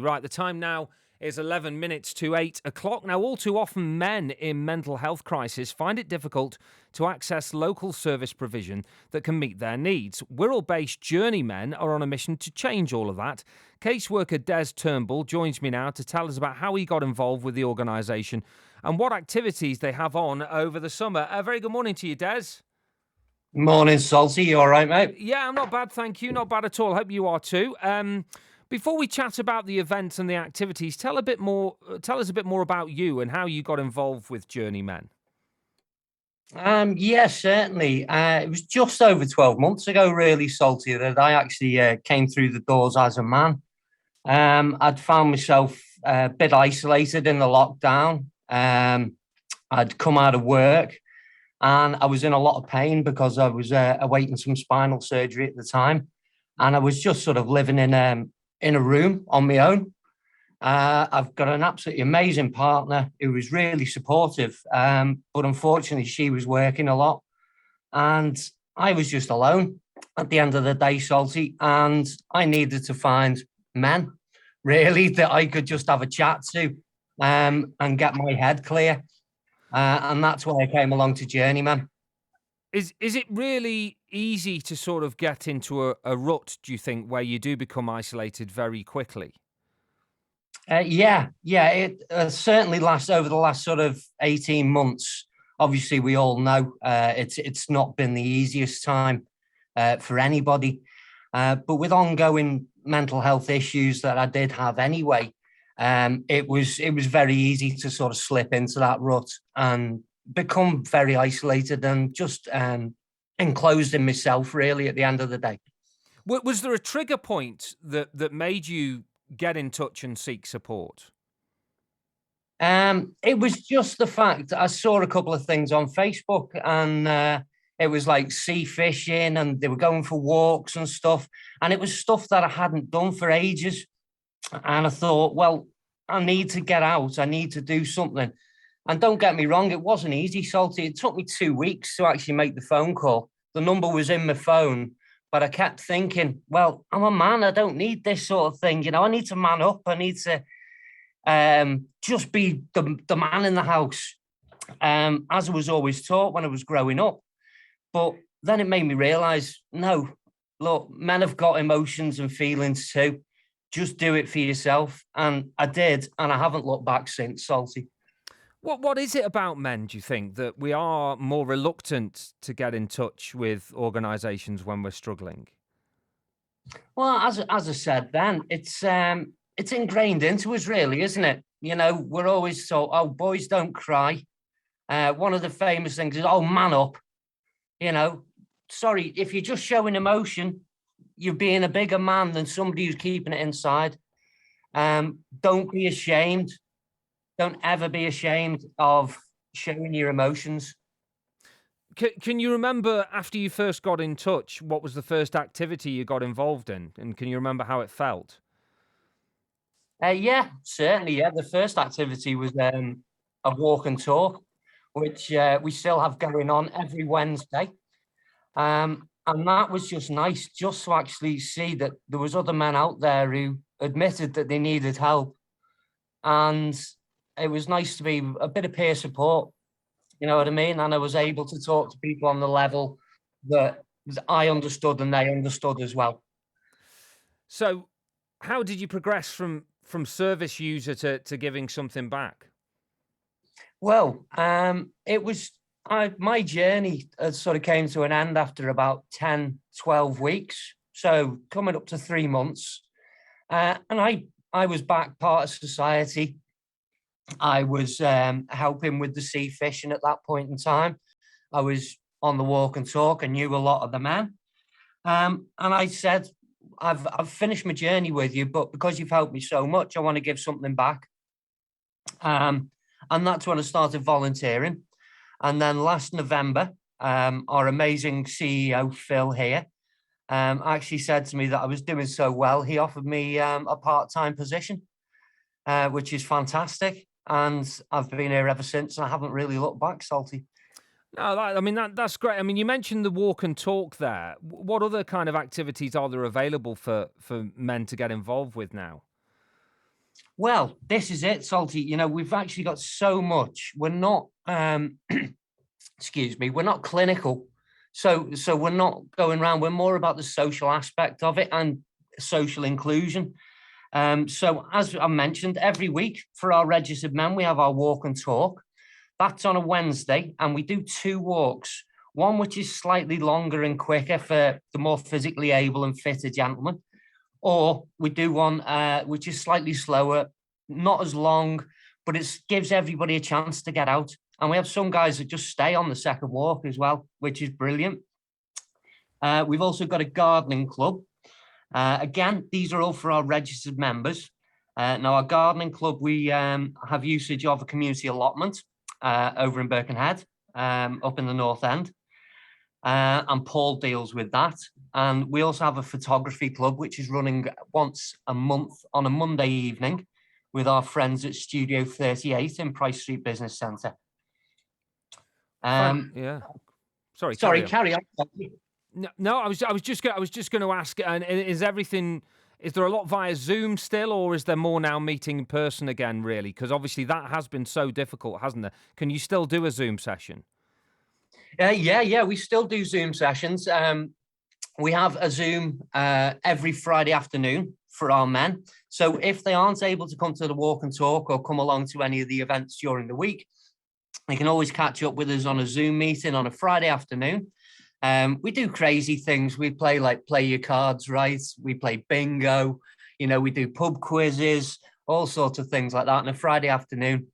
Right, the time now is 11 minutes to 8 o'clock. Now, all too often, men in mental health crisis find it difficult to access local service provision that can meet their needs. Wirral-based JourneyMEN are on a mission to change all of that. Caseworker Turnbull joins me now to tell us about how he got involved with the organisation and what activities they have on over the summer. A very good morning to you, Des. Morning, Salty. You all right, mate? Yeah, I'm not bad, thank you. Not bad at all. Hope you are too. Before we chat about the events and the activities, tell us a bit more about you and how you got involved with JourneyMEN. Yeah, certainly. It was just over 12 months ago, really, Salty, that I actually came through the doors as a man. I'd found myself a bit isolated in the lockdown. I'd come out of work and I was in a lot of pain because I was awaiting some spinal surgery at the time. And I was just sort of living in a room on my own. I've got an absolutely amazing partner who was really supportive, but unfortunately, she was working a lot, and I was just alone at the end of the day, Salty, and I needed to find men, really, that I could just have a chat to, and get my head clear, and that's why I came along to JourneyMEN. Is it really easy to sort of get into a rut, do you think, where you do become isolated very quickly? Yeah, it certainly lasts over the last sort of 18 months. Obviously, we all know it's not been the easiest time for anybody, but with ongoing mental health issues that I did have anyway, it was very easy to sort of slip into that rut and become very isolated and just enclosed in myself. Really, at the end of the day. Was there a trigger point that made you get in touch and seek support? It was just the fact that I saw a couple of things on Facebook, and it was like sea fishing, and they were going for walks and stuff. And it was stuff that I hadn't done for ages. And I thought, well, I need to get out. I need to do something. And don't get me wrong, it wasn't easy, Salty. It took me 2 weeks to actually make the phone call. The number was in my phone, but I kept thinking, well, I'm a man. I don't need this sort of thing. I need to man up. I need to just be the man in the house, as I was always taught when I was growing up. But then it made me realize, no, look, men have got emotions and feelings too. Just do it for yourself. And I did, and I haven't looked back since, Salty. What is it about men, do you think, that we are more reluctant to get in touch with organisations when we're struggling? Well, as I said then, it's ingrained into us, really, isn't it? We're always told, oh, boys don't cry. One of the famous things is, oh, man up. You know, Sorry, if you're just showing emotion, you're being a bigger man than somebody who's keeping it inside. Don't be ashamed. Don't ever be ashamed of showing your emotions. Can you remember after you first got in touch, what was the first activity you got involved in? And can you remember how it felt? Yeah, certainly. Yeah, the first activity was a walk and talk, which we still have going on every Wednesday. And that was just nice, just to actually see that there was other men out there who admitted that they needed help, and it was nice to be a bit of peer support. You know what I mean? And I was able to talk to people on the level that I understood and they understood as well. So, how did you progress from service user to giving something back? Well, it was my journey sort of came to an end after about 10, 12 weeks. So coming up to 3 months. And I was back part of society. I was helping with the sea fishing at that point in time. I was on the walk and talk. I knew a lot of the men. And I said, I've finished my journey with you, but because you've helped me so much, I want to give something back. And that's when I started volunteering. And then last November, our amazing CEO, Phil here, actually said to me that I was doing so well. He offered me a part-time position, which is fantastic. And I've been here ever since, and I haven't really looked back, Salty. No, that's great. I mean, you mentioned the walk and talk there. What other kind of activities are there available for men to get involved with now? Well, this is it, Salty. You know, we've actually got so much. We're not, excuse me, we're not clinical. So we're not going around. We're more about the social aspect of it and social inclusion. So as I mentioned, every week for our registered men, we have our walk and talk. That's on a Wednesday, and we do 2 walks. One which is slightly longer and quicker for the more physically able and fitter gentlemen, or we do one which is slightly slower, not as long, but it gives everybody a chance to get out. And we have some guys that just stay on the second walk as well, which is brilliant. We've also got a gardening club. Again, these are all for our registered members. Now, our gardening club, we have usage of a community allotment over in Birkenhead, up in the North End. And Paul deals with that. And we also have a photography club, which is running once a month on a Monday evening with our friends at Studio 38 in Price Street Business Centre. Yeah. Sorry, carry on. No, I was just going to ask. And is everything? Is there a lot via Zoom still, or is there more now meeting in person again? Really, because obviously that has been so difficult, hasn't it? Can you still do a Zoom session? Yeah. We still do Zoom sessions. We have a Zoom every Friday afternoon for our men. So if they aren't able to come to the walk and talk or come along to any of the events during the week, they can always catch up with us on a Zoom meeting on a Friday afternoon. We do crazy things. We play your cards right. We play bingo. You know, we do pub quizzes, all sorts of things like that on a Friday afternoon,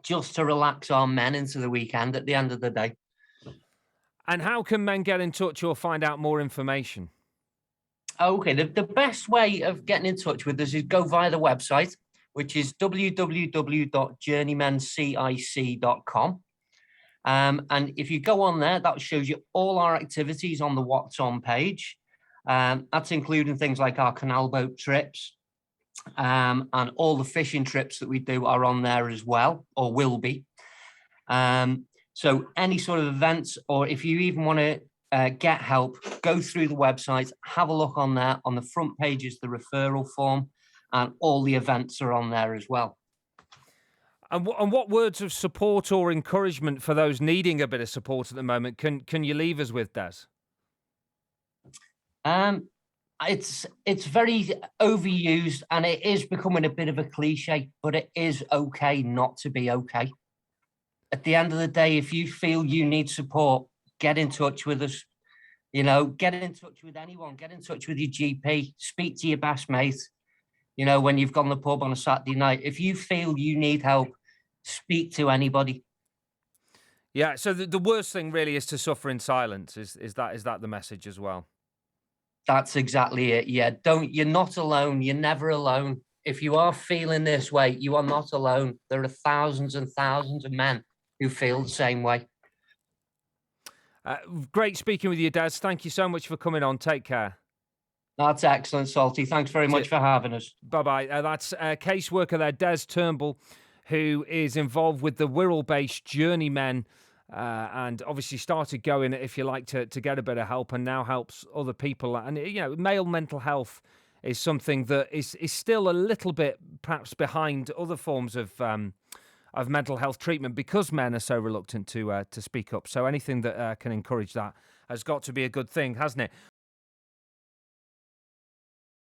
just to relax our men into the weekend at the end of the day. And how can men get in touch or find out more information? Okay, the best way of getting in touch with us is go via the website, which is www.JourneyMenCIC.com. And if you go on there, that shows you all our activities on the What's On page. That's including things like our canal boat trips, and all the fishing trips that we do are on there as well, or will be. So any sort of events, or if you even want to get help, go through the website, have a look on there. On the front page is the referral form, and all the events are on there as well. And what words of support or encouragement for those needing a bit of support at the moment can you leave us with, Des? It's very overused, and it is becoming a bit of a cliche, but it is okay not to be okay. At the end of the day, if you feel you need support, get in touch with us. You know, get in touch with anyone. Get in touch with your GP. Speak to your best mate. You know, when you've gone to the pub on a Saturday night, if you feel you need help, speak to anybody. Yeah. So the worst thing really is to suffer in silence. Is that the message as well? That's exactly it. Yeah. You're not alone. You're never alone. If you are feeling this way, you are not alone. There are thousands and thousands of men who feel the same way. Great speaking with you, Des. Thank you so much for coming on. Take care. That's excellent, Salty. Thanks very much for having us. Bye-bye. That's caseworker there, Des Turnbull, who is involved with the Wirral-based JourneyMEN, and obviously started going, if you like, to get a bit of help, and now helps other people. And, you know, male mental health is something that is still a little bit perhaps behind other forms of mental health treatment because men are so reluctant to speak up. So anything that can encourage that has got to be a good thing, hasn't it?